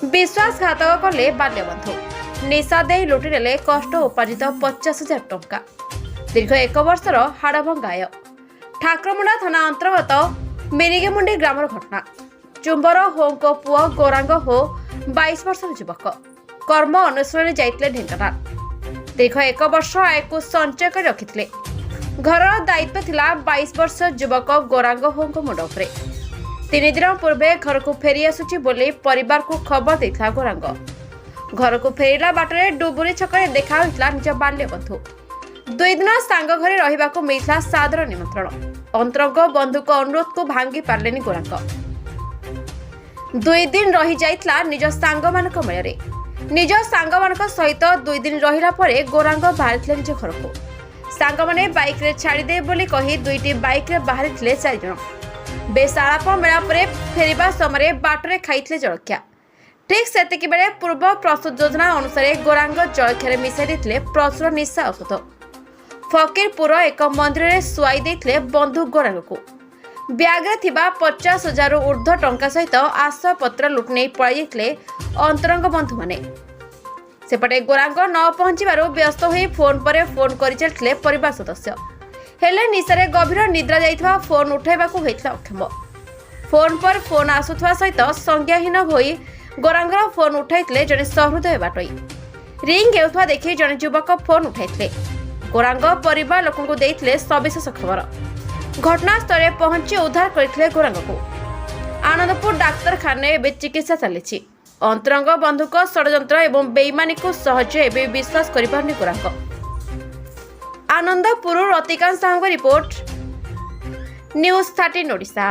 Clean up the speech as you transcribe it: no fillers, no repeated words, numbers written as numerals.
विश्वासघातक कले बाल्यबंधु निशा दे लुटिनेले कष्ट उपार्जित 50,000 टंका दीर्घ 1 वर्षर हाड़भंगाय ठाकुरमुंडा थाना अंतर्गत मिरिगेमुंडी ग्रामर घटना चुंबर होंको पुओ गौरांग हो 22 वर्षर युवक कर्म अनुष्ठान जाइतले ढेंकानाल दीर्घ 1 वर्ष आय को संचय कर रखिथिले घर दायित्व थिला 22 वर्ष युवक गौरांग होंको मुंड उपरे 3 दिन पूर्वे घर को फेरी आसुची बोली परिवार को खबर देथिला गौरांग घर को फेरिला बाटरे डुबुरी छकरे देखा होइतला निज बाल्य बंधु 2 दिन सांग घरे रहिबाको मिलिथला सादर निमंत्रण अंतरंग बंधुक अनुरोध को भांगी पारलेनी गौरांग 2 दिन रही जाइतला निज सांग मानक मेଳରେ निज सांग मानक सहित 2 दिन रहिला परे गौरांग बाहरिथिले निज घर को सांग माने बाइक रे छाड़ी दे बोली कही 2टी बाइक रे बाहरिथिले 4 जण बेस आलाप मेला परे फेरिबा समय बाटरे खाइथिले जलखिया ठीक सेतिकी बेले पूर्व प्रस्तुत योजना अनुसार गौरांग जलखिया मिसाई देथिले प्रचुर निशा औषध फकीरपुर एक मंदिर में शुआई देथिले बंधु गौरांग को ब्याग्रे थिबा 50,000 ऊर्ध्व टंका सहित आशयपत्र लुट नहीं पळाइथिले अंतरंग बंधु माने सेपटे गौरांग न पहुंचबारु व्यस्त होई फोन पर फोन करि चलथिले परिवार सदस्य हेले निशारे गभीर निद्रा जाइथवा फोन उठाइबाकू होइथला अक्षम फोन पर फोन आसुथवा सहित संज्ञाहीन होई गौरांगर फोन उठाइथिले जने सहृदय बाटई रिंग हेउथवा देखि जने युवक फोन उठाइथिले गौरांग परिवार लोकंकु देइथिले सविशेष खबर घटनास्थल पहुंची उद्धार करथिले गौरांग को आनंदपुर डाक्तरखाना एबे चिकित्सा चलिछि अंतरंग बंधुक षडयंत्र एवं बेईमानी को सहज एबे विश्वास करिपारनि गौरांग आनंदपुर रतिकांत साहू रिपोर्ट न्यूज 13 ओडिशा।